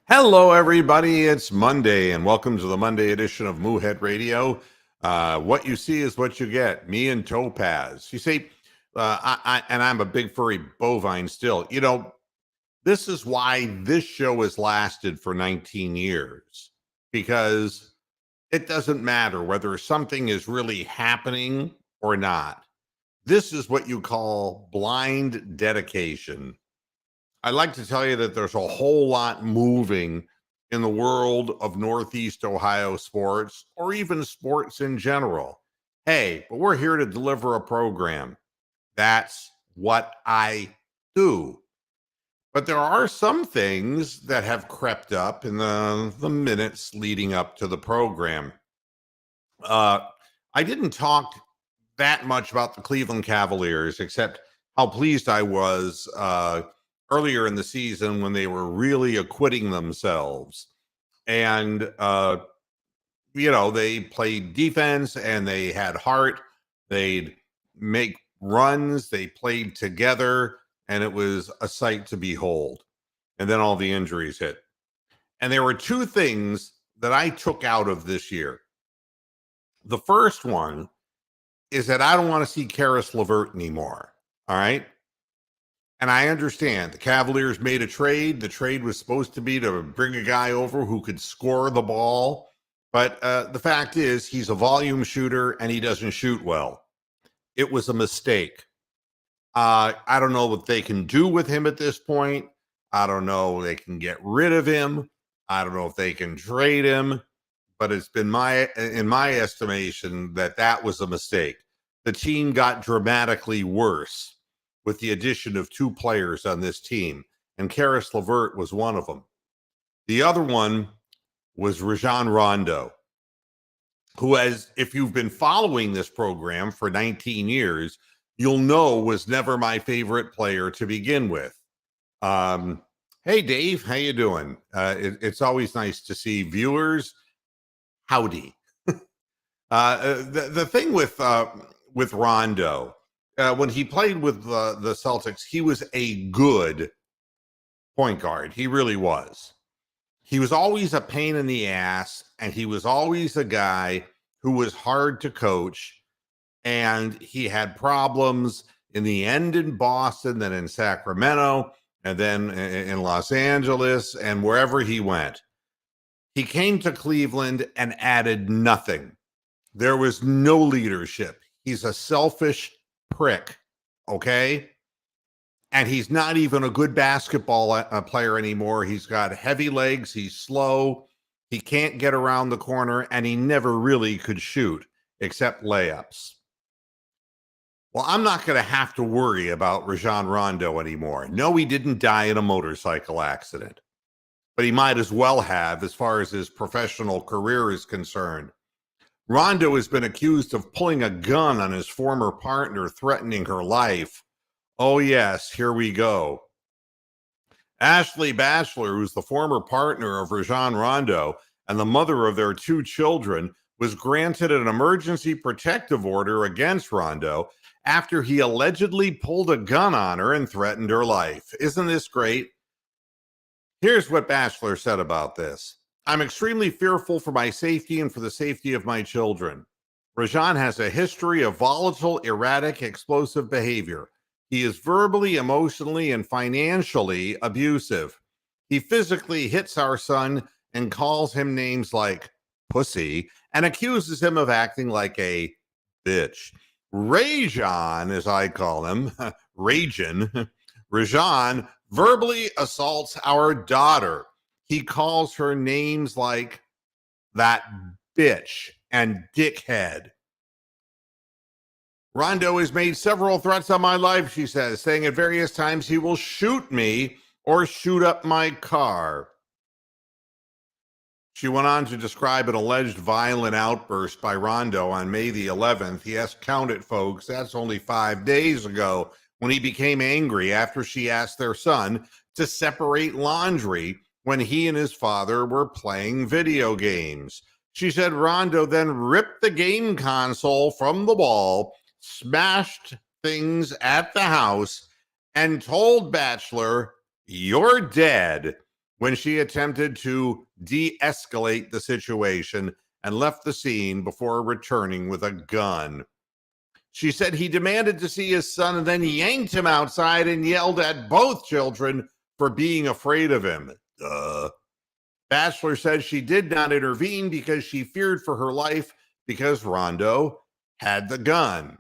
Hello, everybody. It's Monday, and welcome to the Monday edition of Moohead Radio. What you see is what you get. Me and Topaz. You see, and I'm a big furry bovine still. This is why this show has lasted for 19 years, because it doesn't matter whether something is really happening or not. This is what you call blind dedication. I'd like to tell you that there's a whole lot moving in the world of Northeast Ohio sports, or even sports in general. Hey, but we're here to deliver a program. That's what I do. But there are some things that have crept up in the minutes leading up to the program. I didn't talk that much about the Cleveland Cavaliers, except how pleased I was earlier in the season when they were really acquitting themselves. And, they played defense and they had heart. They'd make runs. They played together, and it was a sight to behold. And then all the injuries hit. And there were two things that I took out of this year. The first one is that I don't want to see Karis LeVert anymore. All right. And I understand the Cavaliers made a trade. The trade was supposed to be to bring a guy over who could score the ball. But the fact is, he's a volume shooter and he doesn't shoot well. It was a mistake. I don't know what they can do with him at this point. I don't know if they can get rid of him. I don't know if they can trade him. But it's been in my estimation, that was a mistake. The team got dramatically worse with the addition of two players on this team, and Karis LeVert was one of them. The other one was Rajon Rondo, who, if you've been following this program for 19 years, you'll know was never my favorite player to begin with. Hey, Dave, how you doing? It's always nice to see viewers. Howdy. The thing with Rondo, when he played with the Celtics, he was a good point guard. He really was. He was always a pain in the ass, and he was always a guy who was hard to coach, and he had problems in the end in Boston, then in Sacramento, and then in Los Angeles, and wherever he went. He came to Cleveland and added nothing. There was no leadership. He's a selfish prick, okay? And he's not even a good basketball player anymore. He's got heavy legs. He's slow. He can't get around the corner, and he never really could shoot except layups. Well, I'm not going to have to worry about Rajon Rondo anymore. No, he didn't die in a motorcycle accident, but he might as well have, as far as his professional career is concerned. Rondo has been accused of pulling a gun on his former partner, threatening her life. Oh, yes, here we go. Ashley Batchelor, who's the former partner of Rajon Rondo and the mother of their two children, was granted an emergency protective order against Rondo after he allegedly pulled a gun on her and threatened her life. Isn't this great? Here's what Batchelor said about this. I'm extremely fearful for my safety and for the safety of my children. Rajon has a history of volatile, erratic, explosive behavior. He is verbally, emotionally, and financially abusive. He physically hits our son and calls him names like pussy and accuses him of acting like a bitch. Rajon, as I call him, Rajon verbally assaults our daughter. He calls her names like that bitch and dickhead. Rondo has made several threats on my life, she says, saying at various times he will shoot me or shoot up my car. She went on to describe an alleged violent outburst by Rondo on May the 11th. Yes, count it, folks. That's only 5 days ago, when he became angry after she asked their son to separate laundry when he and his father were playing video games. She said Rondo then ripped the game console from the wall, smashed things at the house, and told Batchelor, "You're dead," when she attempted to de-escalate the situation and left the scene before returning with a gun. She said he demanded to see his son and then yanked him outside and yelled at both children for being afraid of him. Bachelor said she did not intervene because she feared for her life because Rondo had the gun.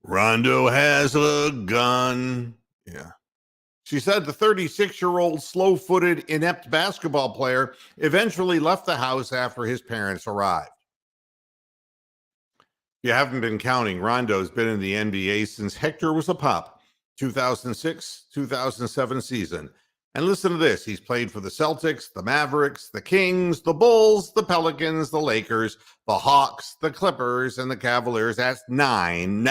Rondo has a gun. Yeah. She said the 36-year-old slow-footed, inept basketball player eventually left the house after his parents arrived. If you haven't been counting, Rondo's been in the NBA since Hector was a pup, 2006-2007 season. And listen to this. He's played for the Celtics, the Mavericks, the Kings, the Bulls, the Pelicans, the Lakers, the Hawks, the Clippers, and the Cavaliers. That's nine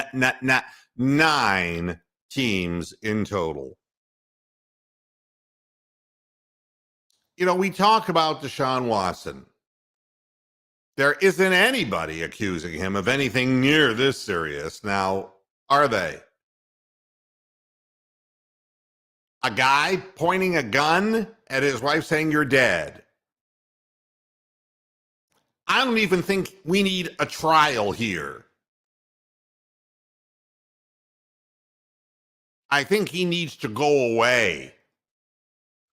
teams in total. You know, we talk about Deshaun Watson. There isn't anybody accusing him of anything near this serious. Now, are they? A guy pointing a gun at his wife saying, "You're dead." I don't even think we need a trial here. I think he needs to go away.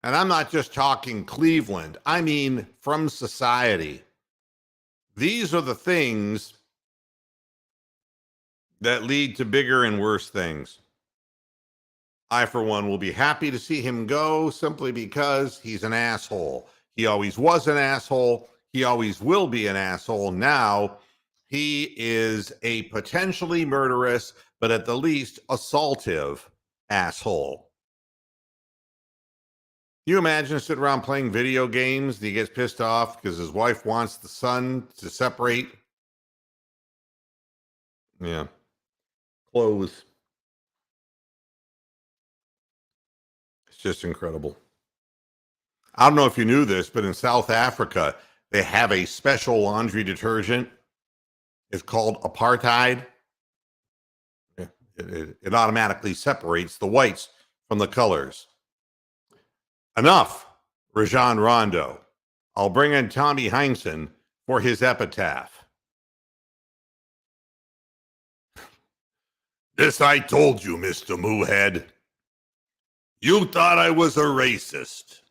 And I'm not just talking Cleveland. I mean from society. These are the things that lead to bigger and worse things. I, for one, will be happy to see him go simply because he's an asshole. He always was an asshole. He always will be an asshole. Now, he is a potentially murderous, but at the least assaultive asshole. Can you imagine sitting around playing video games and he gets pissed off because his wife wants the son to separate? Yeah. Clothes. It's just incredible. I don't know if you knew this, but in South Africa, they have a special laundry detergent. It's called Apartheid. It automatically separates the whites from the colors. Enough, Rajon Rondo. I'll bring in Tommy Heinsohn for his epitaph. This I told you, Mr. Moohead. You thought I was a racist.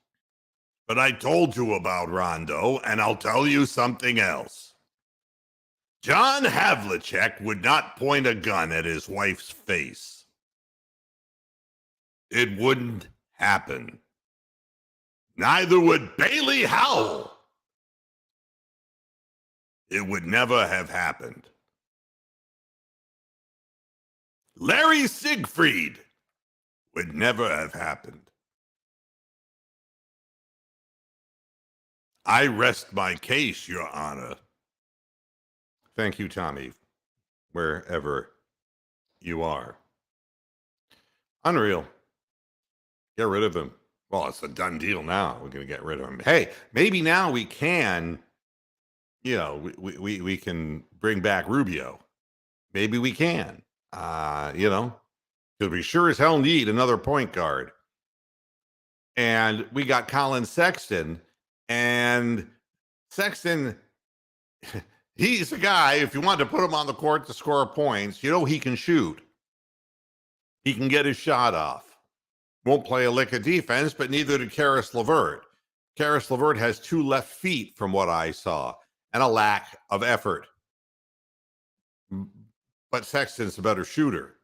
But I told you about Rondo, and I'll tell you something else. John Havlicek would not point a gun at his wife's face. It wouldn't happen. Neither would Bailey Howell. It would never have happened. Larry Siegfried would never have happened. I rest my case, Your Honor. Thank you, Tommy, wherever you are. Unreal. Get rid of him. Well, it's a done deal now. We're going to get rid of him. Hey, maybe now we can, we can bring back Rubio. Maybe we can, because we sure as hell need another point guard. And we got Colin Sexton. And Sexton, he's a guy, if you want to put him on the court to score points, he can shoot. He can get his shot off. Won't play a lick of defense, but neither did Karis LeVert. Karis LeVert has 2 left feet from what I saw and a lack of effort. But Sexton's a better shooter.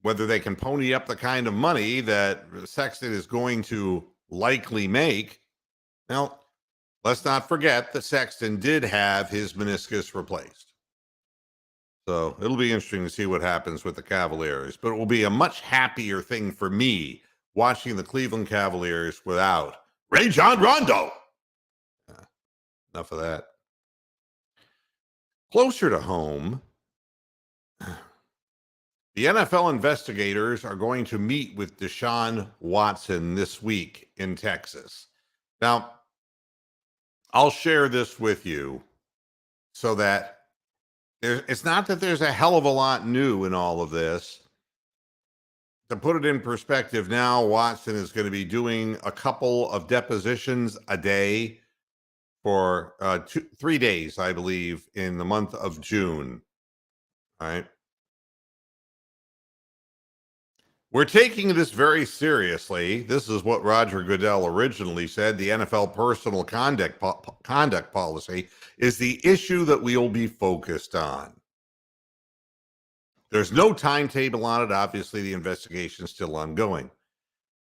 Whether they can pony up the kind of money that Sexton is going to likely make, now, let's not forget that Sexton did have his meniscus replaced. So it'll be interesting to see what happens with the Cavaliers. But it will be a much happier thing for me watching the Cleveland Cavaliers without Rajon Rondo. Enough of that. Closer to home, the NFL investigators are going to meet with Deshaun Watson this week in Texas. Now, I'll share this with you so that it's not that there's a hell of a lot new in all of this, to put it in perspective, now Watson is going to be doing a couple of depositions a day for 3 days, I believe, in the month of June. All right. We're taking this very seriously. This is what Roger Goodell originally said. The NFL personal conduct policy is the issue that we will be focused on. There's no timetable on it. Obviously, the investigation is still ongoing.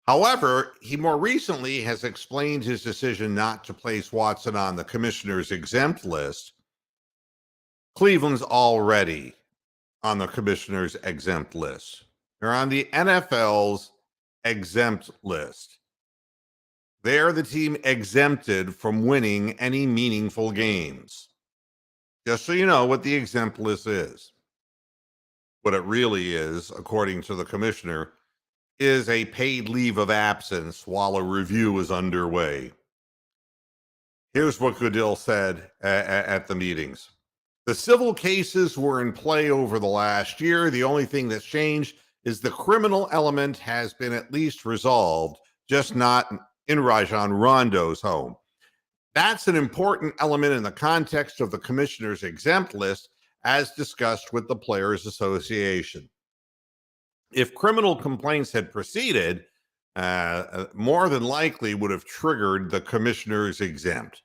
However, he more recently has explained his decision not to place Watson on the commissioner's exempt list. Cleveland's already on the commissioner's exempt list. They're on the NFL's exempt list. They are the team exempted from winning any meaningful games. Just so you know what the exempt list is. What it really is, according to the commissioner, is a paid leave of absence while a review is underway. Here's what Goodell said at the meetings. The civil cases were in play over the last year. The only thing that's changed is the criminal element has been at least resolved, just not in Rajon Rondo's home. That's an important element in the context of the commissioner's exempt list, as discussed with the Players Association. If criminal complaints had proceeded, more than likely would have triggered the commissioner's exempt.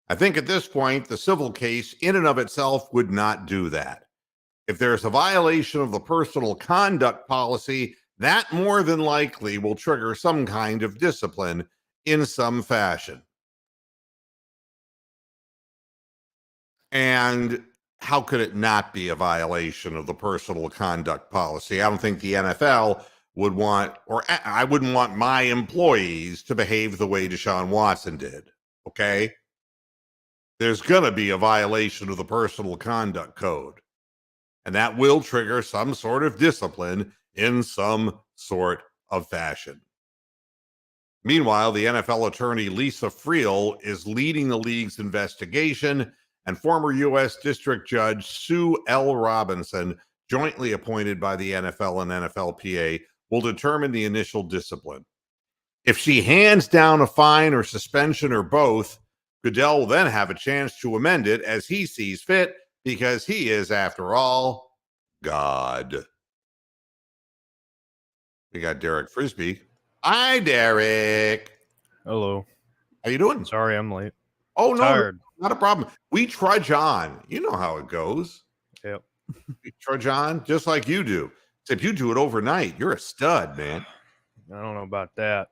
I think at this point, the civil case in and of itself would not do that. If there's a violation of the personal conduct policy, that more than likely will trigger some kind of discipline in some fashion. And how could it not be a violation of the personal conduct policy? I don't think the NFL would want, or I wouldn't want my employees to behave the way Deshaun Watson did. Okay? There's going to be a violation of the personal conduct code. And that will trigger some sort of discipline in some sort of fashion. Meanwhile, the NFL attorney Lisa Friel is leading the league's investigation, and former U.S. District Judge Sue L. Robinson, jointly appointed by the NFL and NFLPA, will determine the initial discipline. If she hands down a fine or suspension or both, Goodell will then have a chance to amend it as he sees fit, because he is, after all, God. We got Derek Frisbee. Hi, Derek. Hello. How you doing? Sorry, I'm late. Oh, Tired. No, not a problem. We trudge on. You know how it goes. Yep. We trudge on just like you do. Except you do it overnight. You're a stud, man. I don't know about that.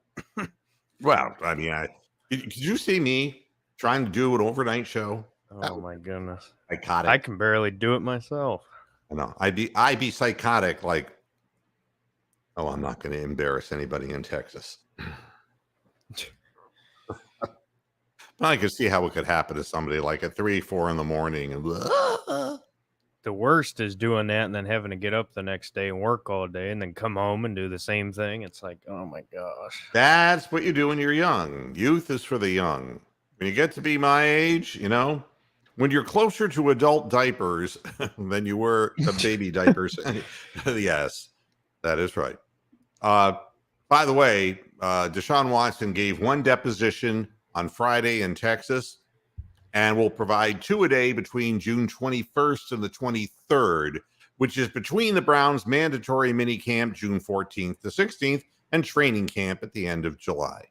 Well, I mean, did you see me trying to do an overnight show? Oh my goodness. Psychotic. I can barely do it myself. I know. I'd be psychotic like, oh, I'm not going to embarrass anybody in Texas. But I could see how it could happen to somebody like at 3, 4 in the morning. And the worst is doing that and then having to get up the next day and work all day and then come home and do the same thing. It's like, oh my gosh. That's what you do when you're young. Youth is for the young. When you get to be my age, you know, when you're closer to adult diapers than you were to baby diapers. Yes, that is right. By the way, Deshaun Watson gave one deposition on Friday in Texas and will provide 2 a day between June 21st and the 23rd, which is between the Browns' mandatory minicamp June 14th to 16th and training camp at the end of July.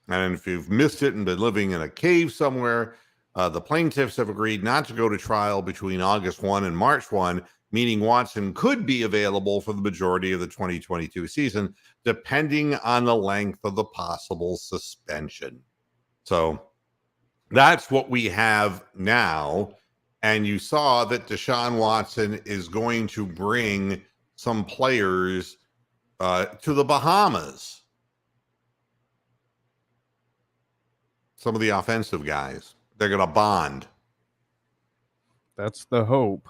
And if you've missed it and been living in a cave somewhere, the plaintiffs have agreed not to go to trial between August 1 and March 1, meaning Watson could be available for the majority of the 2022 season, depending on the length of the possible suspension. So that's what we have now. And you saw that Deshaun Watson is going to bring some players to the Bahamas. Some of the offensive guys. They're going to bond. That's the hope.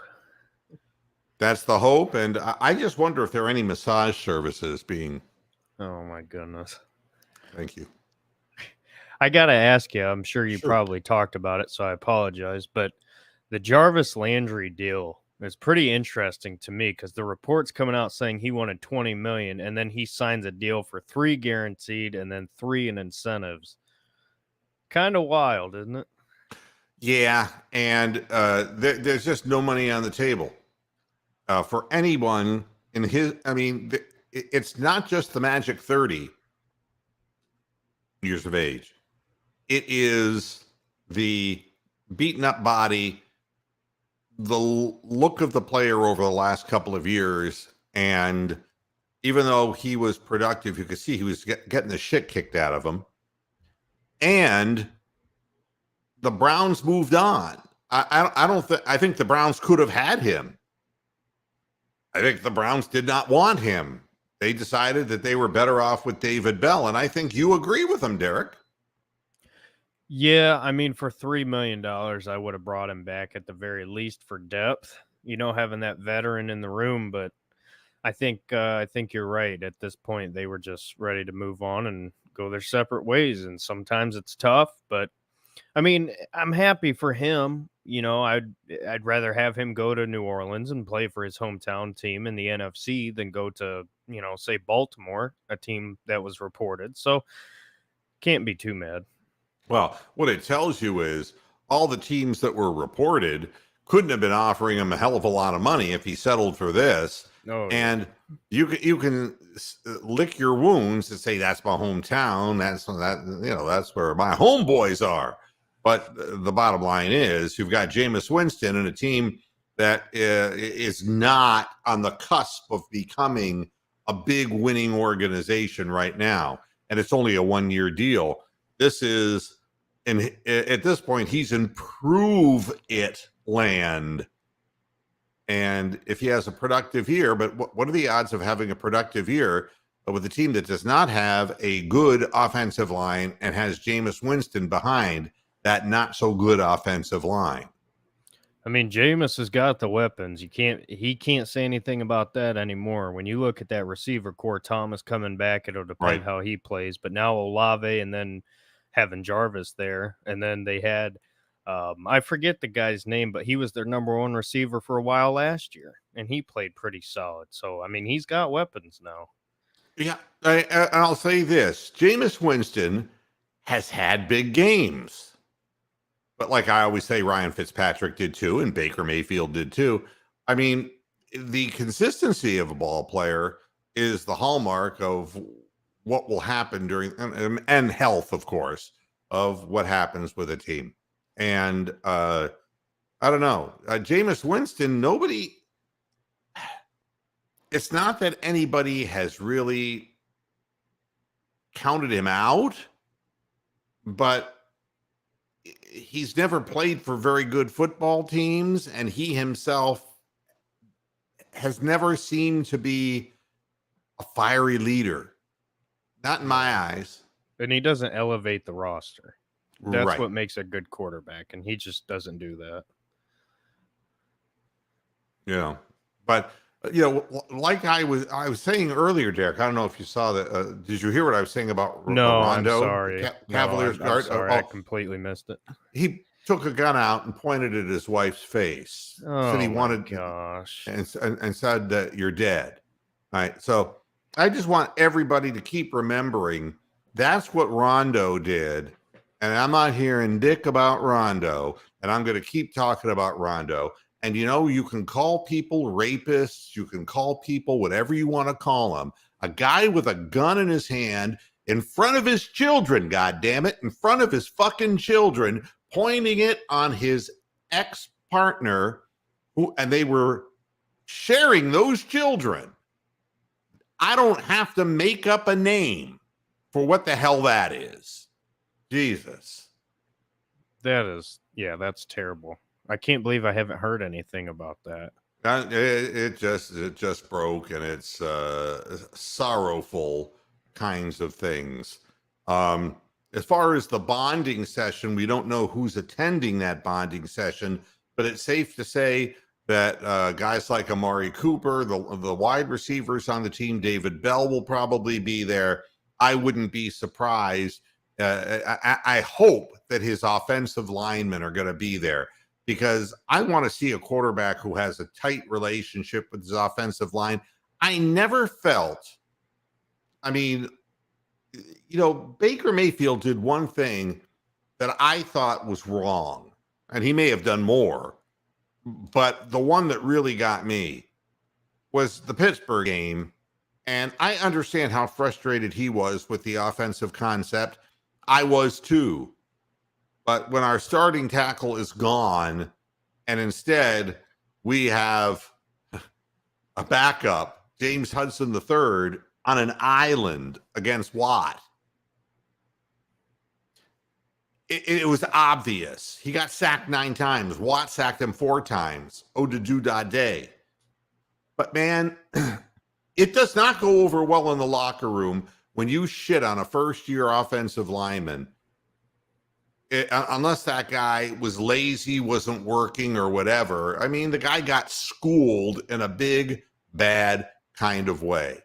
That's the hope. And I just wonder if there are any massage services being. Oh my goodness. Thank you. I got to ask you, I'm sure you probably talked about it, so I apologize, but the Jarvis Landry deal It's pretty interesting to me because the report's coming out saying he wanted 20 million, and then he signs a deal for 3 guaranteed and then 3 in incentives. Kind of wild, isn't it? Yeah, and there's just no money on the table for anyone in his. I mean, it's not just the magic 30 years of age. It is the beaten up body, the look of the player over the last couple of years, and even though he was productive, you could see he was getting the shit kicked out of him. And the Browns moved on. I don't think. I think the Browns could have had him. I think the Browns did not want him. They decided that they were better off with David Bell, and I think you agree with them, Derek. Yeah, I mean, for $3 million, I would have brought him back at the very least for depth. Having that veteran in the room, but I think you're right. At this point, they were just ready to move on and go their separate ways, and sometimes it's tough, but I mean, I'm happy for him. I'd rather have him go to New Orleans and play for his hometown team in the NFC than go to, say Baltimore, a team that was reported. So can't be too mad. Well, what it tells you is all the teams that were reported couldn't have been offering him a hell of a lot of money if he settled for this. Oh, and you can lick your wounds and say that's my hometown. That's where my homeboys are. But the bottom line is you've got Jameis Winston and a team that is not on the cusp of becoming a big winning organization right now. And it's only a 1-year deal. This is, and at this point, he's in prove it land. And if he has a productive year, but what are the odds of having a productive year with a team that does not have a good offensive line and has Jameis Winston behind that not so good offensive line? I mean, Jameis has got the weapons. He can't say anything about that anymore. When you look at that receiver core, Thomas coming back, it'll depend how he plays. But now Olave and then having Jarvis there, and then they had I forget the guy's name, but he was their number 1 receiver for a while last year, and he played pretty solid. So I mean, he's got weapons now. Yeah, I'll say this: Jameis Winston has had big games. But like I always say, Ryan Fitzpatrick did too, and Baker Mayfield did too. I mean, the consistency of a ball player is the hallmark of what will happen during, and health, of course, of what happens with a team. And I don't know, Jameis Winston, it's not that anybody has really counted him out, but he's never played for very good football teams, and he himself has never seemed to be a fiery leader. Not in my eyes. And he doesn't elevate the roster. That's right. What makes a good quarterback, and he just doesn't do that. But like I was saying earlier, Derek, I don't know if you saw that. Did you hear what I was saying about Rondo? I'm sorry. Cavaliers guard. I'm sorry, I completely missed it. He took a gun out and pointed at his wife's face. Said he wanted, gosh, and said that you're dead. All right. So I just want everybody to keep remembering that's what Rondo did. And I'm not hearing dick about Rondo, and I'm going to keep talking about Rondo. And, you can call people rapists. You can call people whatever you want to call them. A guy with a gun in his hand in front of his children, goddammit, in front of his fucking children, pointing it on his ex-partner, and they were sharing those children. I don't have to make up a name for what the hell that is. Jesus. That's terrible. I can't believe I haven't heard anything about that. It just broke, and it's sorrowful kinds of things. As far as the bonding session, we don't know who's attending that bonding session, but it's safe to say that guys like Amari Cooper, the wide receivers on the team, David Bell will probably be there. I wouldn't be surprised. I hope that his offensive linemen are going to be there. because I want to see a quarterback who has a tight relationship with his offensive line. I never felt, I mean, Baker Mayfield did one thing that I thought was wrong, and he may have done more, but the one that really got me was the Pittsburgh game. And I understand how frustrated he was with the offensive concept. I was too. But when our starting tackle is gone, and instead we have a backup, James Hudson III, on an island against Watt, it was obvious. He got sacked 9 times. Watt sacked him 4 times. Day. But man, it does not go over well in the locker room when you shit on a first-year offensive lineman. Unless that guy was lazy, wasn't working, or whatever. I mean, the guy got schooled in a big, bad kind of way.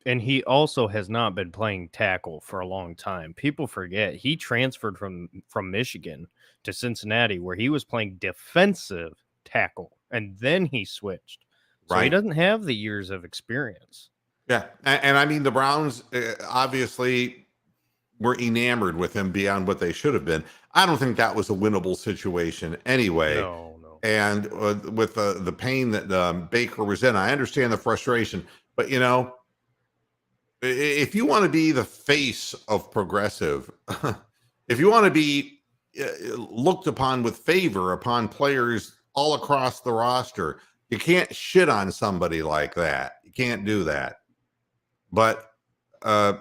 And he also has not been playing tackle for a long time. People forget he transferred from Michigan to Cincinnati, where he was playing defensive tackle, and then he switched. So he Right. doesn't have the years of experience. Yeah. And I mean, the Browns obviously were enamored with him beyond what they should have been. I don't think that was a winnable situation anyway. No. And with the pain that Baker was in, I understand the frustration. But, if you want to be the face of progressive, if you want to be looked upon with favor upon players all across the roster, you can't shit on somebody like that. You can't do that. But I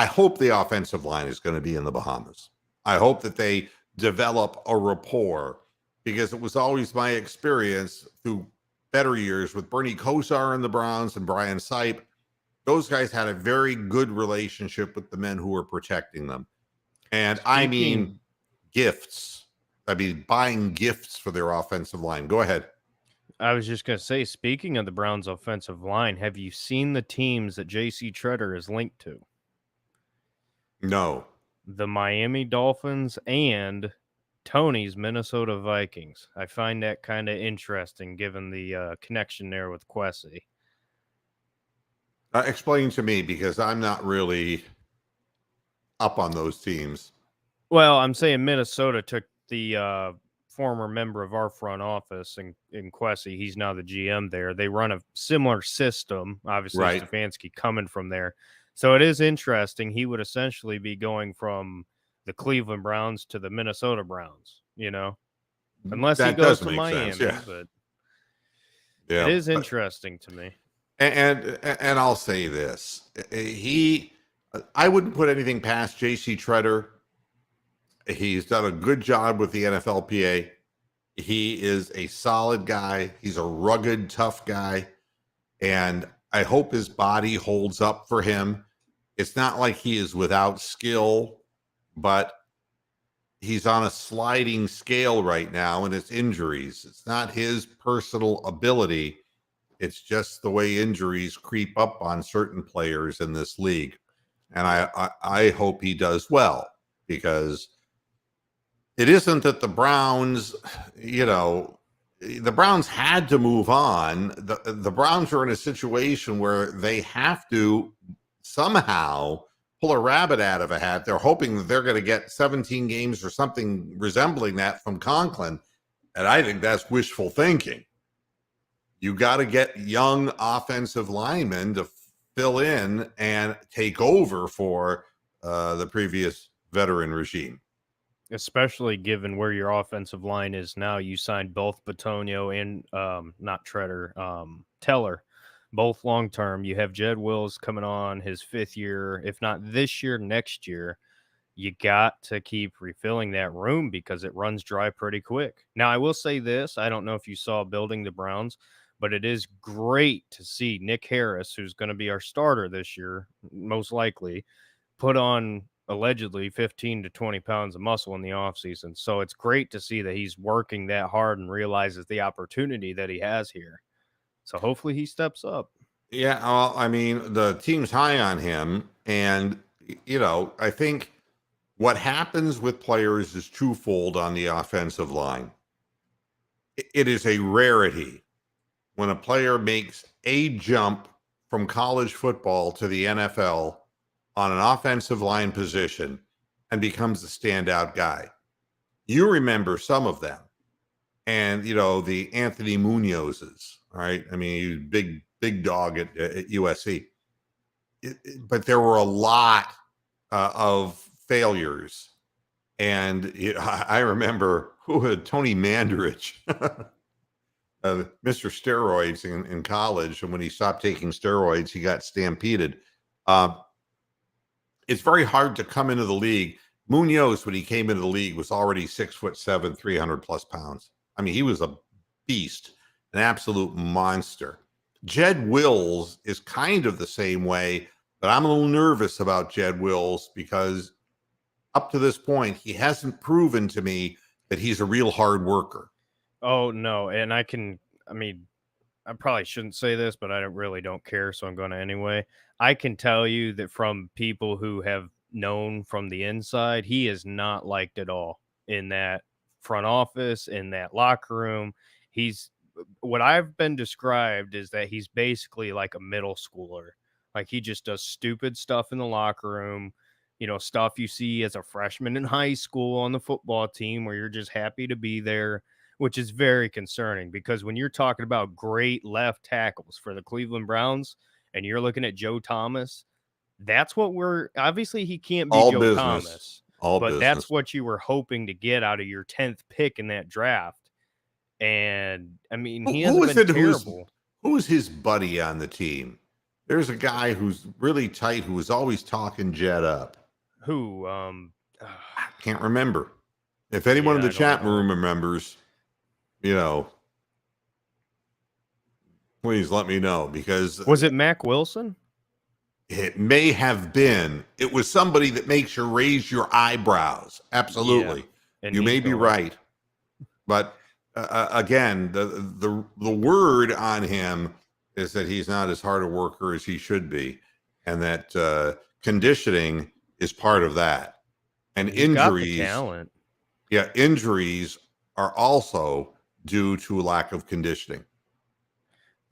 hope the offensive line is going to be in the Bahamas. I hope that they develop a rapport, because it was always my experience through better years with Bernie Kosar and the Browns and Brian Sipe. Those guys had a very good relationship with the men who were protecting them. And I mean, gifts. I mean, buying gifts for their offensive line. Go ahead. I was just going to say, speaking of the Browns' offensive line, have you seen the teams that J.C. Treader is linked to? No. The Miami Dolphins and Tony's Minnesota Vikings. I find that kind of interesting, given the connection there with Kwesi. Explain to me, because I'm not really up on those teams. Well, I'm saying Minnesota took the former member of our front office in Kwesi. He's now the GM there. They run a similar system, obviously, Right. Stefanski coming from there. So it is interesting. He would essentially be going from the Cleveland Browns to the Minnesota Browns, unless That he goes does to make Miami. sense, yeah. But Yeah, it is interesting to me. And I'll say this: I wouldn't put anything past J.C. Treader. He's done a good job with the NFLPA. He is a solid guy. He's a rugged, tough guy, and I hope his body holds up for him. It's not like he is without skill, but he's on a sliding scale right now, and it's injuries. It's not his personal ability. It's just the way injuries creep up on certain players in this league. And I hope he does well, because it isn't that the Browns, the Browns had to move on. The Browns are in a situation where they have to somehow pull a rabbit out of a hat. They're hoping that they're going to get 17 games or something resembling that from Conklin. And I think that's wishful thinking. You got to get young offensive linemen to fill in and take over for the previous veteran regime. Especially given where your offensive line is now. You signed both Batonio and not Treader, Teller, both long term. You have Jed Wills coming on his 5th year, if not this year, next year. You got to keep refilling that room, because it runs dry pretty quick. Now, I will say this: I don't know if you saw Building the Browns, but it is great to see Nick Harris, who's going to be our starter this year, most likely, put on allegedly 15 to 20 pounds of muscle in the offseason. So it's great to see that he's working that hard and realizes the opportunity that he has here. So hopefully he steps up. Yeah, well, I mean, the team's high on him. And, I think what happens with players is twofold on the offensive line. It is a rarity when a player makes a jump from college football to the NFL on an offensive line position and becomes a standout guy. You remember some of them. And, you know, the Anthony Munozes, all right? I mean, he was big dog at USC. But there were a lot of failures. And I remember Tony Mandarich, Mr. Steroids in college. And when he stopped taking steroids, he got stampeded. It's very hard to come into the league. Munoz, when he came into the league, was already 6'7", 300 plus pounds. I mean, he was a beast, an absolute monster. Jed Wills is kind of the same way, but I'm a little nervous about Jed Wills because up to this point, he hasn't proven to me that he's a real hard worker. Oh, no. And I probably shouldn't say this, but I really don't care, so I'm going to anyway. I can tell you that from people who have known from the inside, he is not liked at all in that front office, in that locker room. What I've been described is that he's basically like a middle schooler. Like, he just does stupid stuff in the locker room, stuff you see as a freshman in high school on the football team where you're just happy to be there, which is very concerning because when you're talking about great left tackles for the Cleveland Browns and you're looking at Joe Thomas, that's what obviously he can't be Joe Thomas. But that's what you were hoping to get out of your 10th pick in that draft. And I mean, he hasn't been terrible. Who was his buddy on the team? There's a guy who's really tight who was always talking Jed up. Who? I can't remember. If anyone in the chat room remembers, please let me know, because was it Mac Wilson? It may have been. It was somebody that makes you raise your eyebrows. Absolutely. Yeah. You may be right. But again, the word on him is that he's not as hard a worker as he should be, and that conditioning is part of that. And he's injuries, got the talent. Yeah, injuries are also due to lack of conditioning.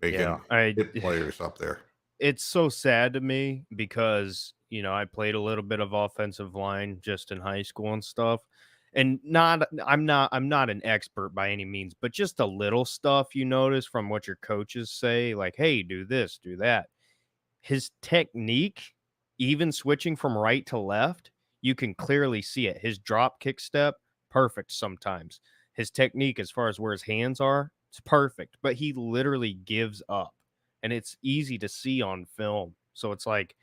They can hit players up there. It's so sad to me because, I played a little bit of offensive line just in high school and stuff. And I'm not an expert by any means, but just a little stuff you notice from what your coaches say, like, hey, do this, do that. His technique, even switching from right to left, you can clearly see it. His drop kick step, perfect sometimes. His technique as far as where his hands are, it's perfect, but he literally gives up. And it's easy to see on film. So it's like,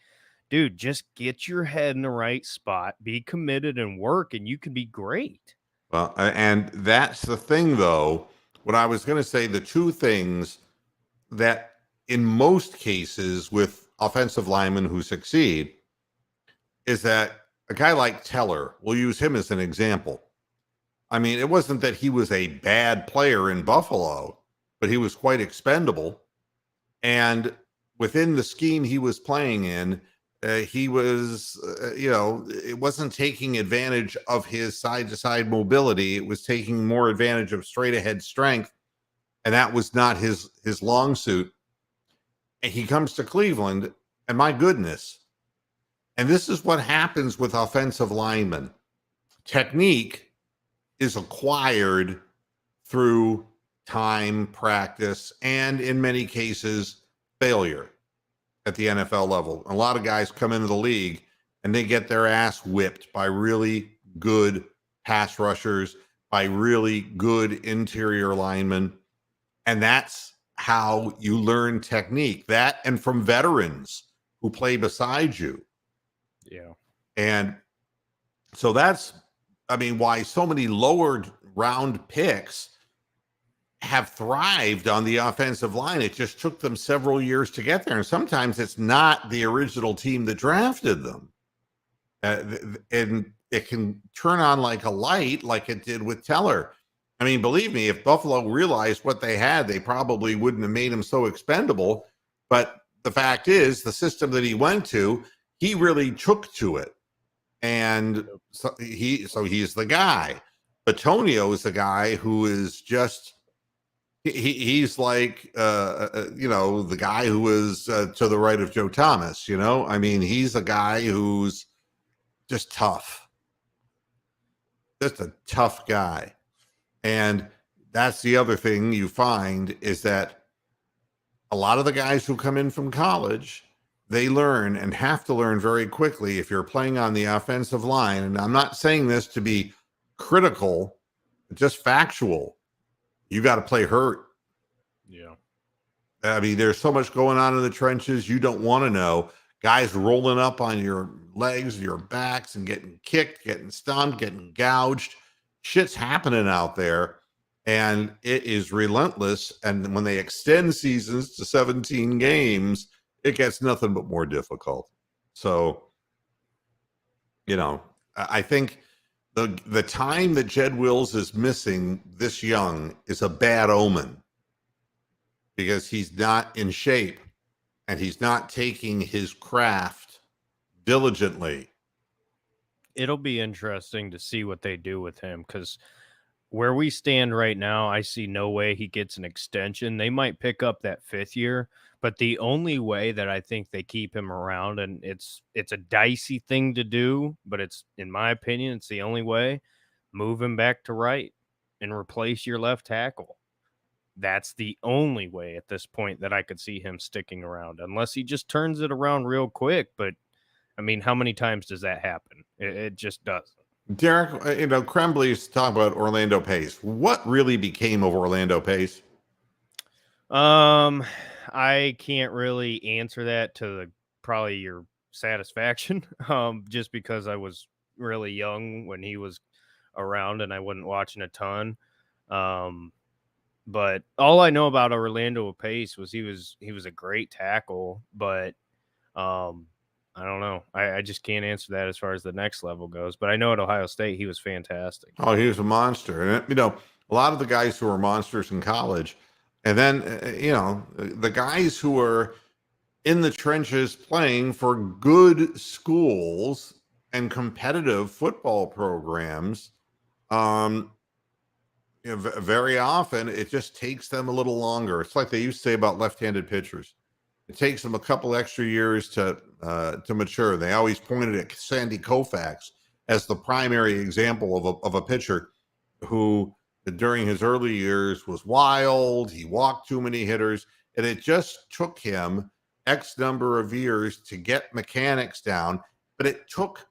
dude, just get your head in the right spot, be committed and work, and you can be great. Well, and that's the thing, though. What I was going to say, the two things that in most cases with offensive linemen who succeed is that a guy like Teller, we'll use him as an example. I mean, it wasn't that he was a bad player in Buffalo, but he was quite expendable. And within the scheme he was playing in, he was, it wasn't taking advantage of his side-to-side mobility. It was taking more advantage of straight-ahead strength, and that was not his long suit. And he comes to Cleveland, and my goodness. And this is what happens with offensive linemen. Technique is acquired through time, practice, and in many cases, failure at the NFL level. A lot of guys come into the league and they get their ass whipped by really good pass rushers, by really good interior linemen. And that's how you learn technique. That and from veterans who play beside you. Yeah. And so that's, why so many lower round picks have thrived on the offensive line. It just took them several years to get there. And sometimes it's not the original team that drafted them. And it can turn on like a light, like it did with Teller. Believe me, if Buffalo realized what they had, they probably wouldn't have made him so expendable. But the fact is, the system that he went to, he really took to it. And so he's the guy. Batonio is the guy who is just he's like the guy who is to the right of Joe Thomas. I mean, he's a guy who's just tough, just a tough guy. And that's the other thing you find is that a lot of the guys who come in from college, they learn and have to learn very quickly if you're playing on the offensive line. And I'm not saying this to be critical, just factual. You got to play hurt. Yeah. I mean, there's so much going on in the trenches you don't want to know. Guys rolling up on your legs, your backs, and getting kicked, getting stumped, getting gouged. Shit's happening out there, and it is relentless. And when they extend seasons to 17 games, it gets nothing but more difficult. So, I think the time that Jed Wills is missing this young is a bad omen because he's not in shape and he's not taking his craft diligently. It'll be interesting to see what they do with him because where we stand right now, I see no way he gets an extension. They might pick up that 5th year, but the only way that I think they keep him around, and it's a dicey thing to do, but it's, in my opinion, it's the only way, move him back to right and replace your left tackle. That's the only way at this point that I could see him sticking around, unless he just turns it around real quick. But I mean, how many times does that happen? It just doesn't. Derek, Krembley's talking about Orlando Pace. What really became of Orlando Pace? I can't really answer that to probably your satisfaction. Just because I was really young when he was around and I wasn't watching a ton. But all I know about Orlando Pace was he was a great tackle, but I don't know. I just can't answer that as far as the next level goes. But I know at Ohio State he was fantastic. Oh, he was a monster. And, a lot of the guys who were monsters in college, and then, the guys who were in the trenches playing for good schools and competitive football programs, very often it just takes them a little longer. It's like they used to say about left-handed pitchers. It takes them a couple extra years to mature. They always pointed at Sandy Koufax as the primary example of a pitcher who, during his early years, was wild. He walked too many hitters, and it just took him X number of years to get mechanics down. But it took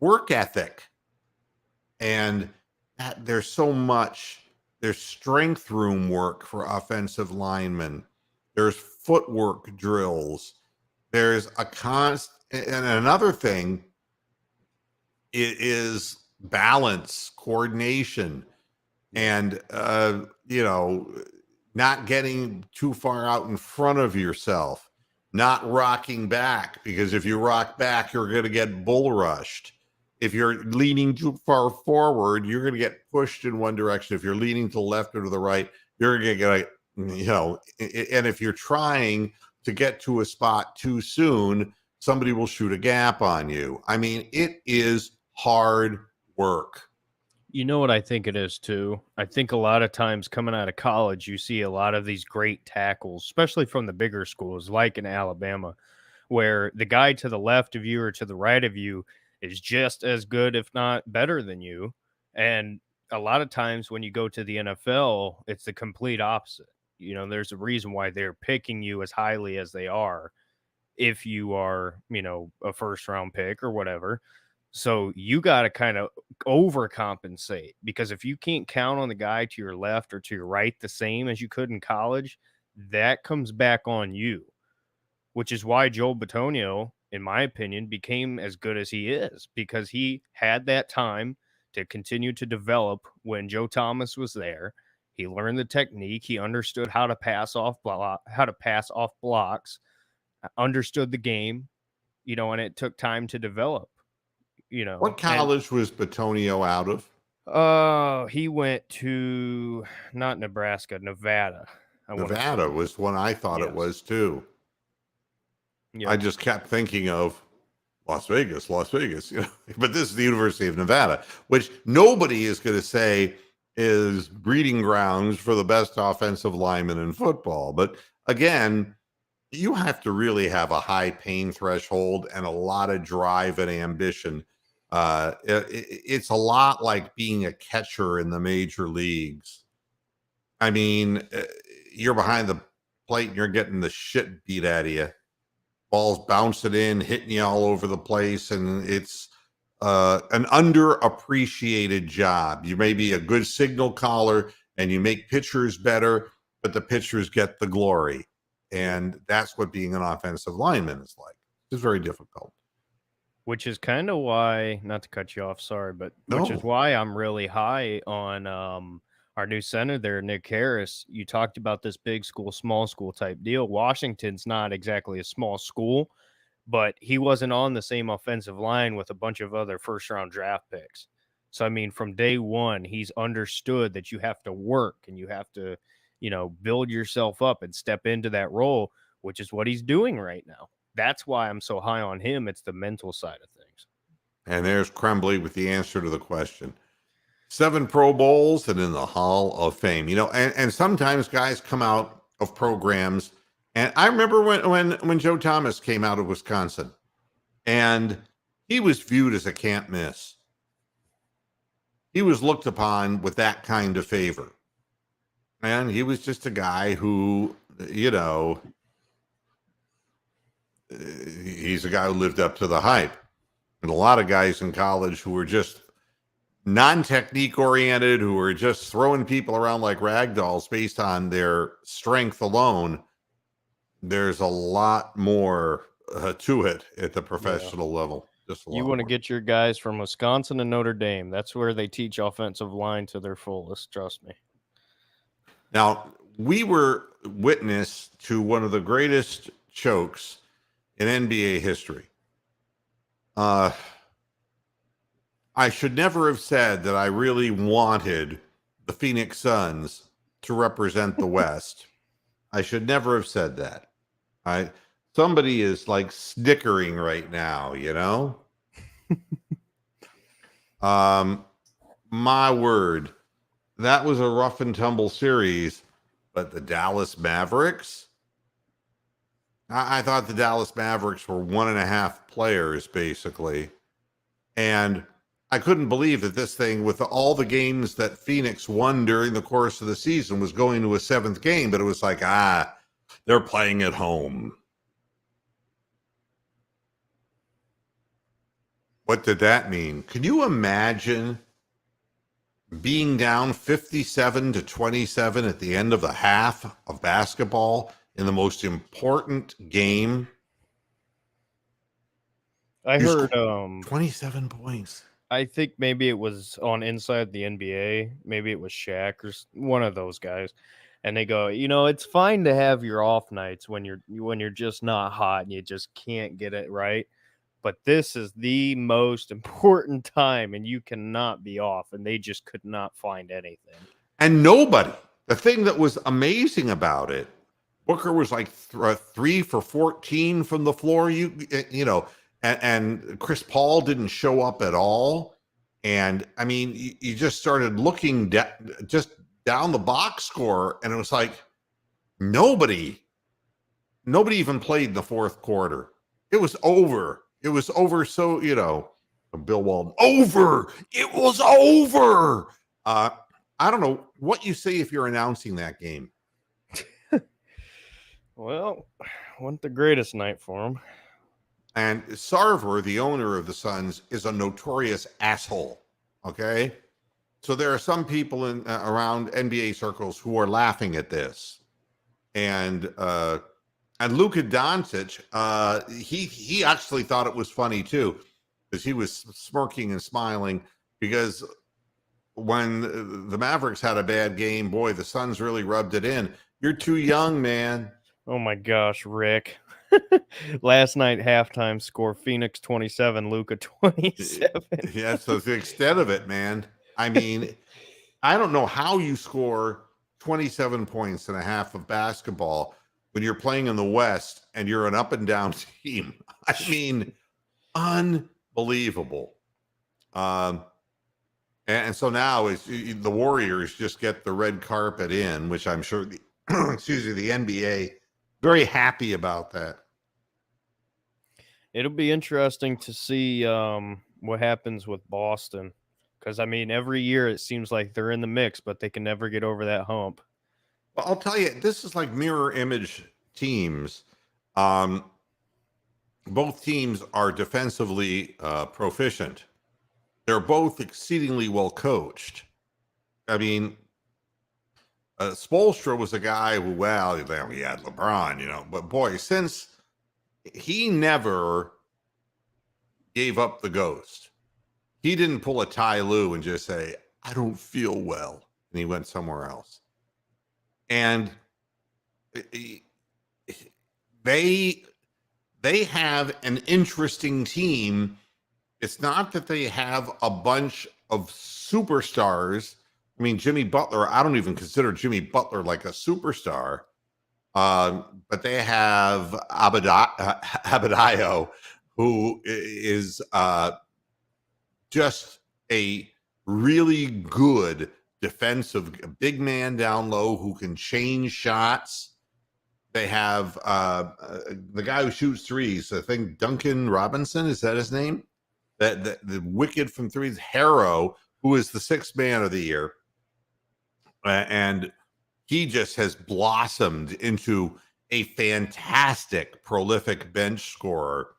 work ethic, and there's so much. There's strength room work for offensive linemen. There's footwork drills. There's a and another thing is balance, coordination, and not getting too far out in front of yourself, not rocking back, because if you rock back, you're going to get bull rushed. If you're leaning too far forward, you're going to get pushed in one direction. If you're leaning to the left or to the right, you're going to get and if you're trying to get to a spot too soon, somebody will shoot a gap on you. I mean, it is hard work. You know what I think it is too? I think a lot of times coming out of college, you see a lot of these great tackles, especially from the bigger schools like in Alabama, where the guy to the left of you or to the right of you is just as good, if not better than you. And a lot of times when you go to the NFL, it's the complete opposite. There's a reason why they're picking you as highly as they are if you are, a first round pick or whatever. So you got to kind of overcompensate, because if you can't count on the guy to your left or to your right the same as you could in college, that comes back on you, which is why Joel Bitonio, in my opinion, became as good as he is, because he had that time to continue to develop when Joe Thomas was there. He learned the technique. He understood how to pass off blocks, understood the game, and it took time to develop. What college was Bitonio out of? He went to not Nebraska, Nevada. Nevada was one I thought it was too. Yep. I just kept thinking of, Las Vegas, Las Vegas. But this is the University of Nevada, which nobody is going to say is breeding grounds for the best offensive lineman in football. But again, you have to really have a high pain threshold and a lot of drive and ambition. It's a lot like being a catcher in the major leagues. I mean, you're behind the plate and you're getting the shit beat out of you. Balls bouncing in, hitting you all over the place, and it's an underappreciated job. You may be a good signal caller and you make pitchers better, but the pitchers get the glory. And that's what being an offensive lineman is like. It's very difficult. Which is kind of why, not to cut you off, sorry, but which is No. why I'm really high on our new center there, Nick Harris. You talked about this big school, small school type deal. Washington's not exactly a small school, but he wasn't on the same offensive line with a bunch of other first round draft picks. So, I mean, from day one, he's understood that you have to work and you have to, build yourself up and step into that role, which is what he's doing right now. That's why I'm so high on him. It's the mental side of things. And there's Crembley with the answer to the question. 7 Pro Bowls and in the Hall of Fame. And sometimes guys come out of programs. And I remember when Joe Thomas came out of Wisconsin, and he was viewed as a can't miss. He was looked upon with that kind of favor. And he was just a guy who, he's a guy who lived up to the hype. And a lot of guys in college who were just non-technique oriented, who were just throwing people around like rag dolls based on their strength alone. There's a lot more to it at the professional level. Just you want to get your guys from Wisconsin and Notre Dame. That's where they teach offensive line to their fullest. Trust me. Now, we were witness to one of the greatest chokes in NBA history. I should never have said that I really wanted the Phoenix Suns to represent the West. I should never have said that. Somebody is like snickering right now, My word, that was a rough and tumble series, but the Dallas Mavericks, I thought the Dallas Mavericks were 1.5 players, basically. And I couldn't believe that this thing, with all the games that Phoenix won during the course of the season, was going to a 7th game, but it was like, they're playing at home. What did that mean? Can you imagine being down 57-27 at the end of the half of basketball in the most important game? I heard 27 points. I think maybe it was on Inside the NBA. Maybe it was Shaq or one of those guys. And they go, it's fine to have your off nights when you're just not hot and you just can't get it right. But this is the most important time and you cannot be off. And they just could not find anything. And nobody. The thing that was amazing about it, Booker was like 3 for 14 from the floor. And Chris Paul didn't show up at all. And I mean, you just started looking just down the box score, and it was like nobody even played in the 4th quarter. It was over. It was over. So, Bill Walton, over. It was over. I don't know what you say if you're announcing that game. Well, wasn't the greatest night for him. And Sarver, the owner of the Suns, is a notorious asshole. Okay, so there are some people around NBA circles who are laughing at this, and Luka Doncic, he actually thought it was funny too, because he was smirking and smiling because when the Mavericks had a bad game, boy, the Suns really rubbed it in. You're too young, man. Oh my gosh, Rick. Last night halftime score, Phoenix 27, Luka 27. Yeah, so the extent of it, man. I mean, I don't know how you score 27 points in a half of basketball when you're playing in the West and you're an up and down team. I mean, Unbelievable. And so now the Warriors just get the red carpet in, which I'm sure the the NBA very happy about that. It'll be interesting to see what happens with Boston, because I mean, every year it seems like they're in the mix, but they can never get over that hump. Well, I'll tell you, this is like mirror image teams. Um, both teams are defensively proficient. They're both exceedingly well coached. I mean, Spoelstra was a guy who, well, then we had LeBron, but boy, since he never gave up the ghost, he didn't pull a Ty Lue and just say, I don't feel well. And he went somewhere else. And they have an interesting team. It's not that they have a bunch of superstars. I mean, Jimmy Butler, I don't even consider Jimmy Butler like a superstar. But they have Abadayo, who is just a really good defensive big man down low who can change shots. They have the guy who shoots threes. I think Duncan Robinson, is that his name? The wicked from threes, Harrow, who is the sixth man of the year. And he just has blossomed into a fantastic, prolific bench scorer.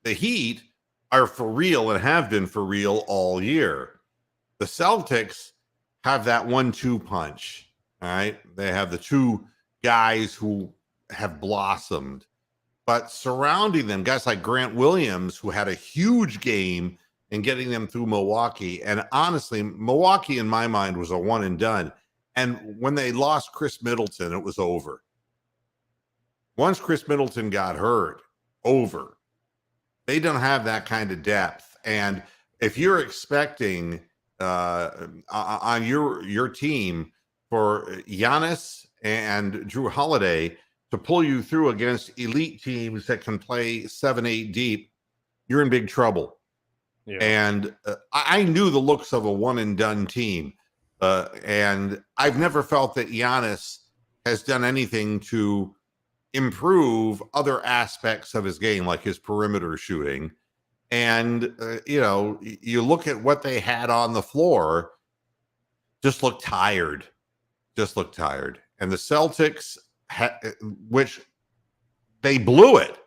The Heat are for real and have been for real all year. The Celtics have that 1-2 punch. All right. They have the two guys who have blossomed, but surrounding them, guys like Grant Williams, who had a huge game in getting them through Milwaukee. And honestly, Milwaukee, in my mind, was a one and done. And when they lost Chris Middleton, it was over. Once Chris Middleton got hurt, over. They don't have that kind of depth. And if you're expecting on your team for Giannis and Drew Holiday to pull you through against elite teams that can play 7-8 deep, you're in big trouble. Yeah. And I knew the looks of a one and done team. And I've never felt that Giannis has done anything to improve other aspects of his game, like his perimeter shooting. And, you look at what they had on the floor, just look tired. And the Celtics, which they blew it.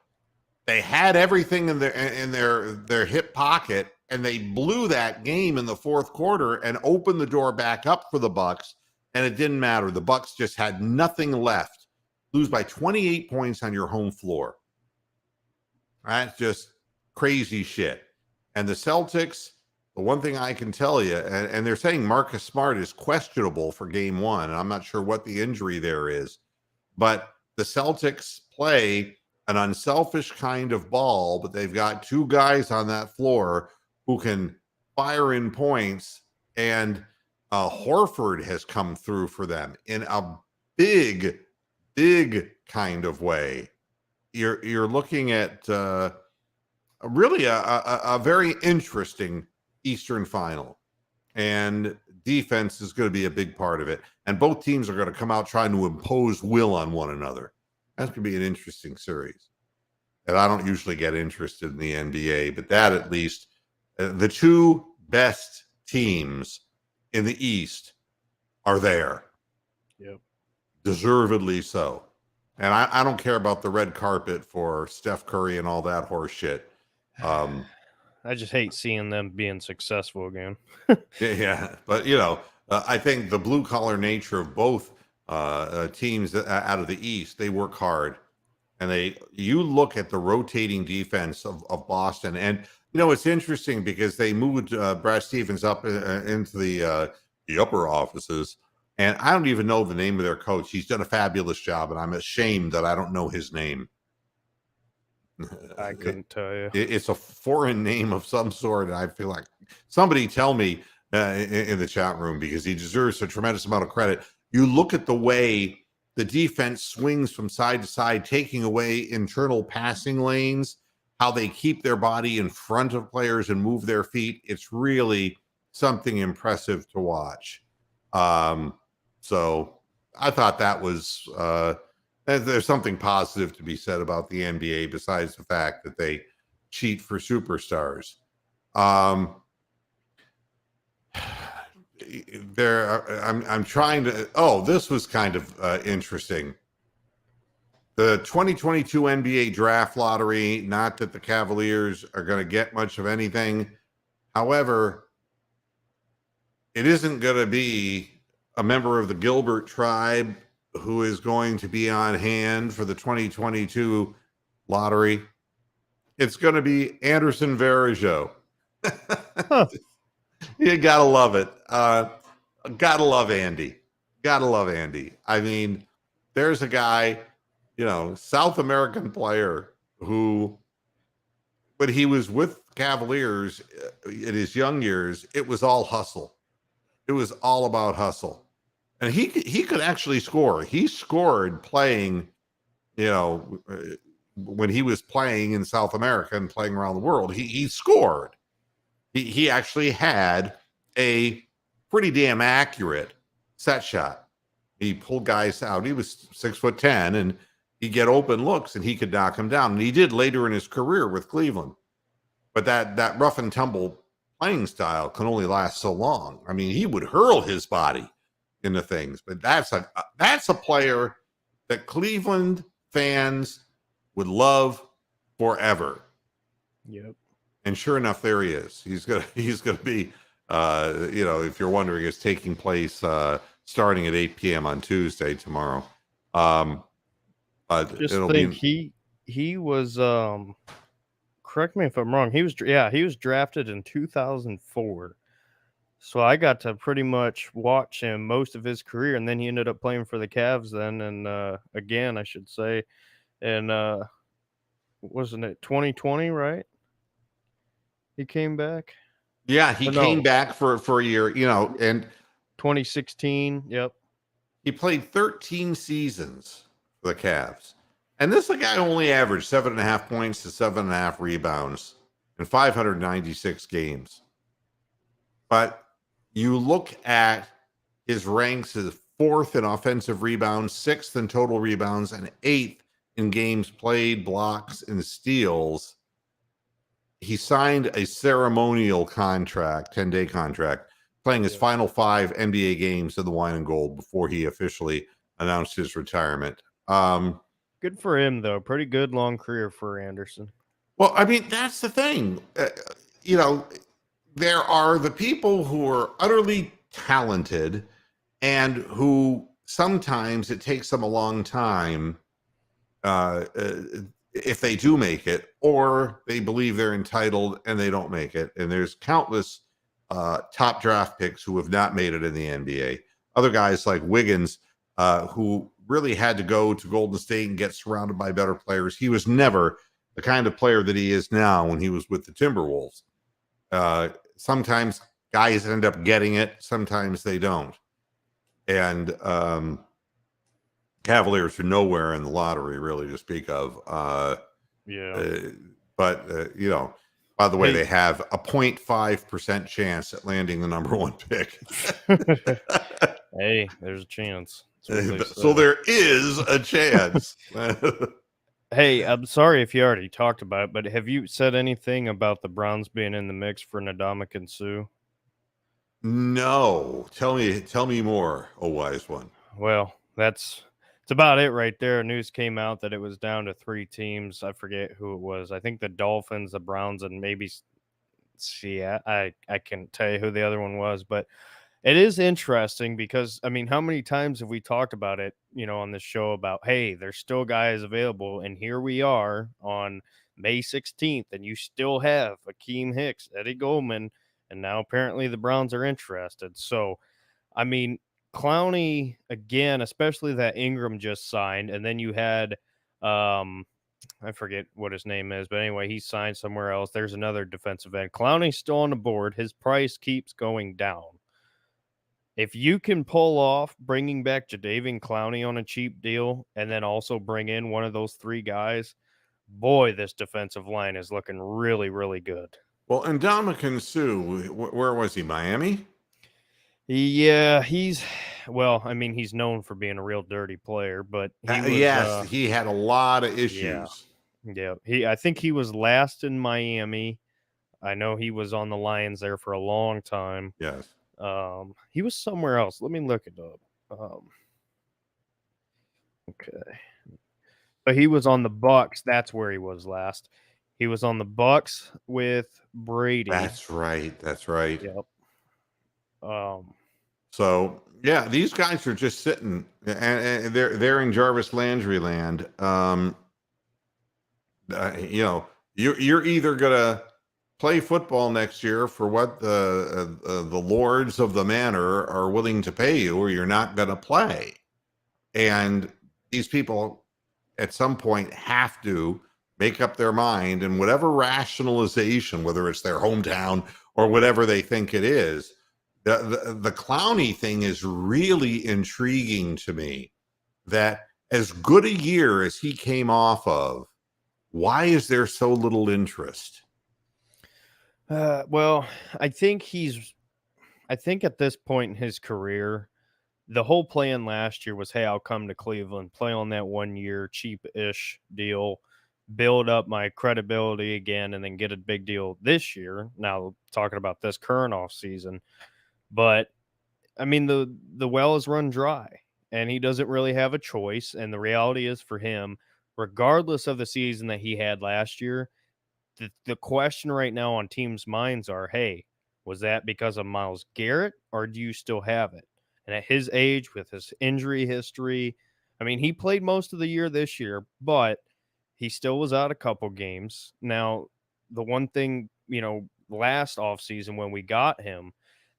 They had everything in their hip pocket, and they blew that game in the fourth quarter and opened the door back up for the Bucks, and it didn't matter. The Bucks just had nothing left. Lose by 28 points on your home floor. That's just crazy shit. And the Celtics, the one thing I can tell you, and they're saying Marcus Smart is questionable for game one, and I'm not sure what the injury there is, but the Celtics play an unselfish kind of ball, but they've got two guys on that floor who can fire in points, and Horford has come through for them in a big kind of way. You're looking at really a very interesting Eastern Final, and defense is going to be a big part of it. And both teams are going to come out trying to impose will on one another. That's going to be an interesting series. And I don't usually get interested in the NBA, but that at least, the two best teams in the East are there. Yep. Deservedly so. And I don't care about the red carpet for Steph Curry and all that horse shit. I just hate seeing them being successful again. Yeah. But, I think the blue collar nature of both teams out of the East, they work hard. And you look at the rotating defense of Boston, and it's interesting because they moved Brad Stevens up into the upper offices, and I don't even know the name of their coach. He's done a fabulous job, and I'm ashamed that I don't know his name. I couldn't tell you. It's a foreign name of some sort, and I feel like somebody tell me in the chat room, because he deserves a tremendous amount of credit. You look at the way the defense swings from side to side, taking away internal passing lanes. how they keep their body in front of players and move their feet. It's really something impressive to watch. So I thought that was there's something positive to be said about the NBA besides the fact that they cheat for superstars. I'm trying to. Oh, this was kind of interesting. The 2022 NBA draft lottery. Not that the Cavaliers are going to get much of anything. However, it isn't going to be a member of the Gilbert tribe who is going to be on hand for the 2022 lottery. It's going to be Anderson Varejao. Huh. You gotta love it. Gotta love Andy. Gotta love Andy. I mean, there's a guy, South American player who, when he was with Cavaliers in his young years, it was all hustle. It was all about hustle. And he could actually score. He scored playing, when he was playing in South America and playing around the world, he scored. He actually had a pretty damn accurate set shot. He pulled guys out. He was 6'10", and he'd get open looks and he could knock them down. And he did later in his career with Cleveland. But that rough and tumble playing style can only last so long. I mean, he would hurl his body into things. But that's a player that Cleveland fans would love forever. Yep. And sure enough, there he is. He's gonna be, if you're wondering, it's taking place starting at 8 p.m. on Tuesday tomorrow. Just think he was. Correct me if I'm wrong. He was drafted in 2004. So I got to pretty much watch him most of his career, and then he ended up playing for the Cavs then, and again, I should say, and wasn't it 2020, right? He came back. Yeah, he came back for a year, and 2016. Yep. He played 13 seasons for the Cavs. And this guy only averaged 7.5 points to 7.5 rebounds in 596 games. But you look at his ranks as 4th in offensive rebounds, 6th in total rebounds, and 8th in games played, blocks, and steals. He signed a ceremonial contract, 10-day contract, playing his final 5 NBA games in the wine and gold before he officially announced his retirement. Good for him, though. Pretty good long career for Anderson. Well, I mean, that's the thing. There are the people who are utterly talented and who sometimes it takes them a long time if they do make it, or they believe they're entitled and they don't make it. And there's countless top draft picks who have not made it in the NBA. Other guys like Wiggins, who really had to go to Golden State and get surrounded by better players. He was never the kind of player that he is now when he was with the Timberwolves. Sometimes guys end up getting it, sometimes they don't. And Cavaliers are nowhere in the lottery, really, to speak of. But by the way, they have a 0.5% chance at landing the number 1 pick. Hey, there's a chance. So there is a chance. Hey, I'm sorry if you already talked about it, but have you said anything about the Browns being in the mix for Ndamukong Suh? No. Tell me more, oh wise one. Well, it's about it right there. News came out that it was down to 3 teams. I forget who it was. I think the Dolphins, the Browns, and maybe I can't tell you who the other one was, but it is interesting because, I mean, how many times have we talked about it, on this show about, hey, there's still guys available, and here we are on May 16th, and you still have Akeem Hicks, Eddie Goldman, and now apparently the Browns are interested. So, I mean, Clowney, again, especially that Ingram just signed, and then you had, I forget what his name is, but anyway, he signed somewhere else. There's another defensive end. Clowney's still on the board. His price keeps going down. If you can pull off bringing back Jadeveon Clowney on a cheap deal and then also bring in one of those 3 guys, boy, this defensive line is looking really, really good. Well, and Ndamukong Suh, where was he? Miami? Yeah, well, I mean, he's known for being a real dirty player, but he was, Yes, he had a lot of yeah, issues. yeah. I think he was last in Miami. I know he was on the Lions there for a long time. Yes. He was somewhere else. Let me look it up. Okay. But he was on the Bucks. That's where he was last. He was on the Bucks with Brady. That's right. That's right. Yep. So yeah, these guys are just sitting, and they're in Jarvis Landry land. You're either gonna play football next year for what the lords of the manor are willing to pay you, or you're not gonna play. And these people, at some point, have to make up their mind, and whatever rationalization, whether it's their hometown or whatever they think it is. The Clowney thing is really intriguing to me, that as good a year as he came off of, why is there so little interest? Well, I think at this point in his career, the whole plan last year was, hey, I'll come to Cleveland, play on that 1 year cheap-ish deal, build up my credibility again, and then get a big deal this year. Now talking about this current off season. But I mean, the well is run dry, and he doesn't really have a choice. And the reality is for him, regardless of the season that he had last year, the question right now on teams' minds are, hey, was that because of Myles Garrett, or do you still have it? And at his age, with his injury history, I mean, he played most of the year this year, but he still was out a couple games. Now, the one thing, last offseason when we got him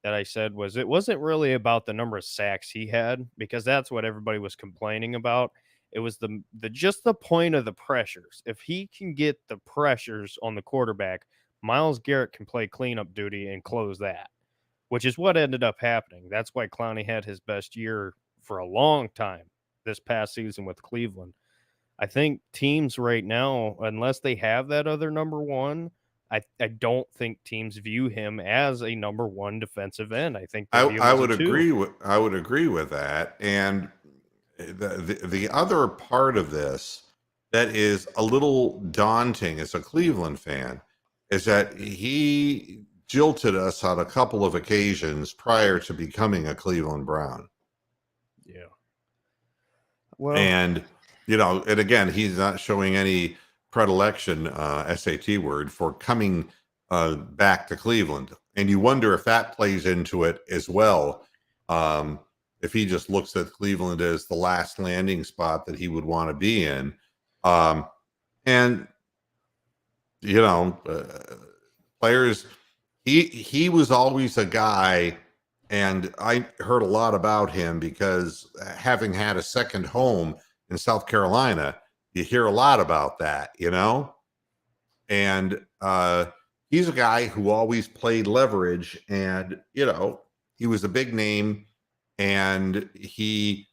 that I said was it wasn't really about the number of sacks he had, because that's what everybody was complaining about. It was the just the point of the pressures. If he can get the pressures on the quarterback, Myles Garrett can play cleanup duty and close that, which is what ended up happening. That's why Clowney had his best year for a long time this past season with Cleveland. I think teams right now, unless they have that other number one, I don't think teams view him as a number one defensive end. I think they view him I as a would two. agree with that. And the other part of this that is a little daunting as a Cleveland fan is that he jilted us on a couple of occasions prior to becoming a Cleveland Brown. Yeah. Well, And and again, he's not showing any predilection, SAT word, for coming back to Cleveland. And you wonder if that plays into it as well. If he just looks at Cleveland as the last landing spot that he would want to be in. And players, he was always a guy, and I heard a lot about him because having had a second home in South Carolina, you hear a lot about that, and he's a guy who always played leverage, and he was a big name, and he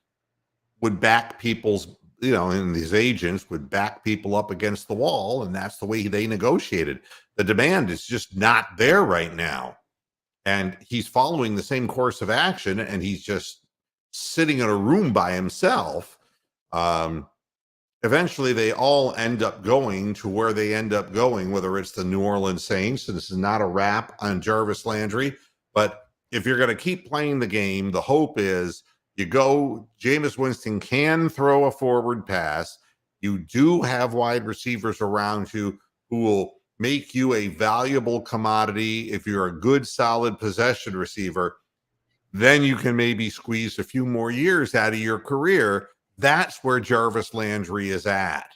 would back people's, and these agents would back people up against the wall, and that's the way they negotiated. The demand is just not there right now, and he's following the same course of action, and he's just sitting in a room by himself. Eventually they all end up going to where they end up going, whether it's the New Orleans Saints, and this is not a rap on Jarvis Landry, but if you're going to keep playing the game, the hope is Jameis Winston can throw a forward pass. You do have wide receivers around you who will make you a valuable commodity. If you're a good, solid possession receiver, then you can maybe squeeze a few more years out of your career. That's where Jarvis Landry is at.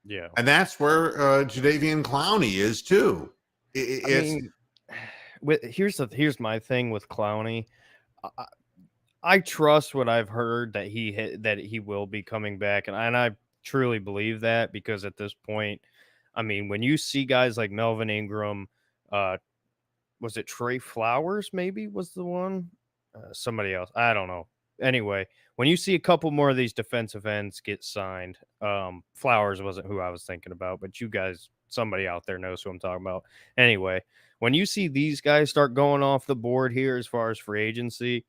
yeah. And that's where Jadeveon Clowney is too. Here's my thing with Clowney. I trust what I've heard that he will be coming back, and I truly believe that, because at this point, I mean, when you see guys like Melvin Ingram, was it Trey Flowers? Maybe was the one. Somebody else, I don't know. Anyway, when you see a couple more of these defensive ends get signed, Flowers wasn't who I was thinking about, but you guys, somebody out there knows who I'm talking about. Anyway, when you see these guys start going off the board here as far as free agency,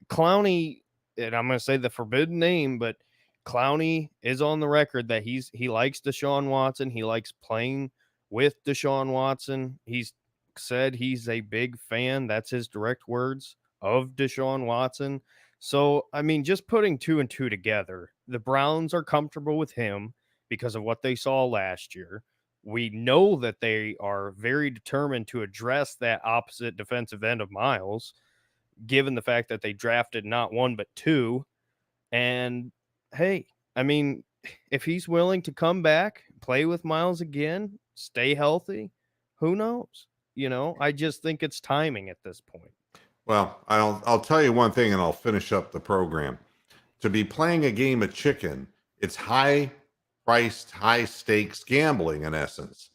Clowney, and I'm going to say the forbidden name, but Clowney is on the record that he likes Deshaun Watson. He likes playing with Deshaun Watson. He's said he's a big fan. That's his direct words of Deshaun Watson. So, I mean, just putting two and two together, the Browns are comfortable with him because of what they saw last year. We know that they are very determined to address that opposite defensive end of Miles, given the fact that they drafted not one but two. And hey, I mean, if he's willing to come back, play with Miles again, stay healthy, who knows? I just think it's timing at this point. Well, I'll tell you one thing, and I'll finish up the program. To be playing a game of chicken, it's high priced, high stakes gambling in essence.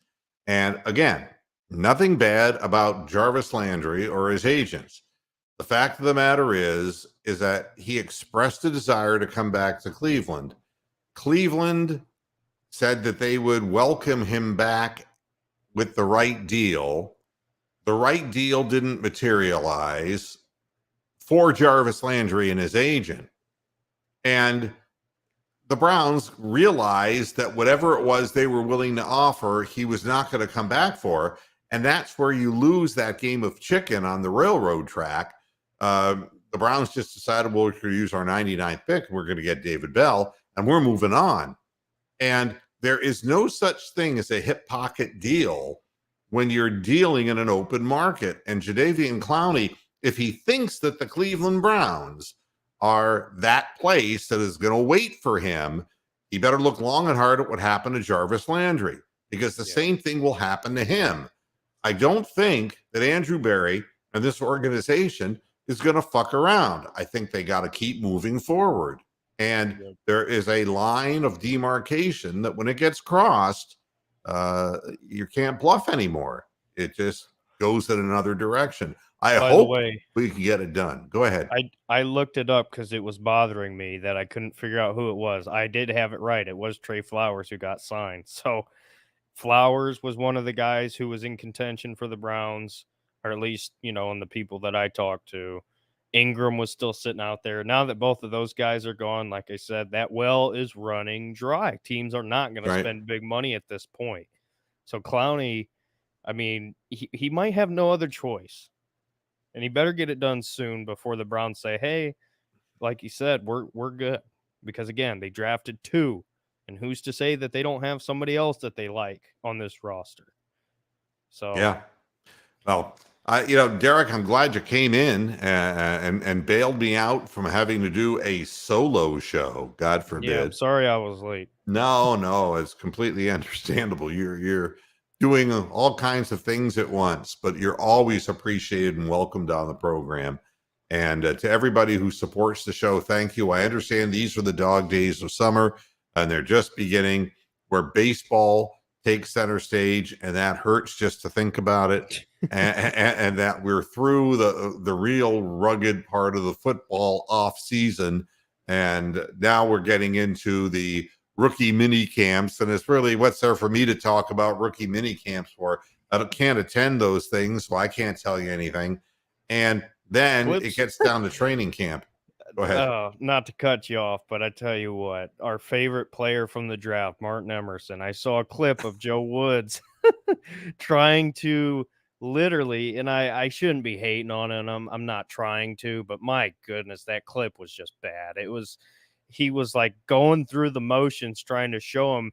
And again, nothing bad about Jarvis Landry or his agents. The fact of the matter is that he expressed a desire to come back to Cleveland. Cleveland said that they would welcome him back with the right deal. The right deal didn't materialize for Jarvis Landry and his agent. And the Browns realized that whatever it was they were willing to offer, he was not going to come back for. And that's where you lose that game of chicken on the railroad track. The Browns just decided, well, we're going to use our 99th pick. We're going to get David Bell, and we're moving on. And there is no such thing as a hip pocket deal when you're dealing in an open market. And Jadeveon Clowney, if he thinks that the Cleveland Browns are that place that is going to wait for him, he better look long and hard at what happened to Jarvis Landry, because the same thing will happen to him. I don't think that Andrew Berry and this organization is going to fuck around. I think they got to keep moving forward. And there is a line of demarcation that when it gets crossed, you can't bluff anymore. It just goes in another direction. I hope we can get it done. Go ahead. I looked it up because it was bothering me that I couldn't figure out who it was. I did have it right. It was Trey Flowers who got signed. So Flowers was one of the guys who was in contention for the Browns, or at least, and the people that I talked to. Ingram was still sitting out there. Now that both of those guys are gone, like I said, that well is running dry. Teams are not going to spend big money at this point. So Clowney, I mean, he might have no other choice. And he better get it done soon before the Browns say, hey, like you said, we're good. Because, again, they drafted two. And who's to say that they don't have somebody else that they like on this roster? So, yeah. Well, Derek, I'm glad you came in and bailed me out from having to do a solo show. God forbid. Yeah, I'm sorry I was late. No, it's completely understandable. You're doing all kinds of things at once, but you're always appreciated and welcomed on the program. And to everybody who supports the show, thank you. I understand these are the dog days of summer, and they're just beginning, where baseball takes center stage, and that hurts just to think about it. and that we're through the real rugged part of the football off season, and now we're getting into the rookie mini camps, and it's really, what's there for me to talk about rookie mini camps for? I can't attend those things, so I can't tell you anything. And then it gets down to training camp. Go ahead. Not to cut you off, but I tell you what, our favorite player from the draft, Martin Emerson, I saw a clip of Joe Woods trying to literally, and I shouldn't be hating on him. I'm not trying to, but my goodness, that clip was just bad. He was like going through the motions trying to show him,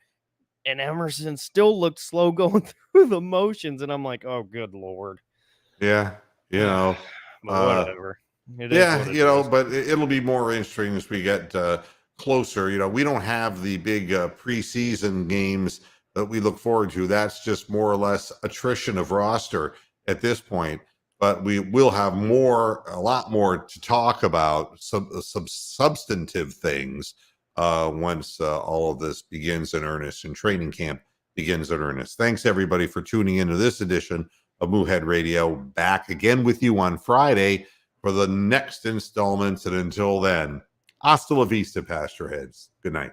and Emerson still looked slow going through the motions. And I'm like, oh, good Lord. Yeah. But whatever. But it'll be more interesting as we get closer. We don't have the big preseason games that we look forward to. That's just more or less attrition of roster at this point. But we will have a lot more to talk about, some substantive things once all of this begins in earnest and training camp begins in earnest. Thanks, everybody, for tuning into this edition of Moohead Radio. Back again with you on Friday for the next installments. And until then, hasta la vista, Pasture Heads. Good night.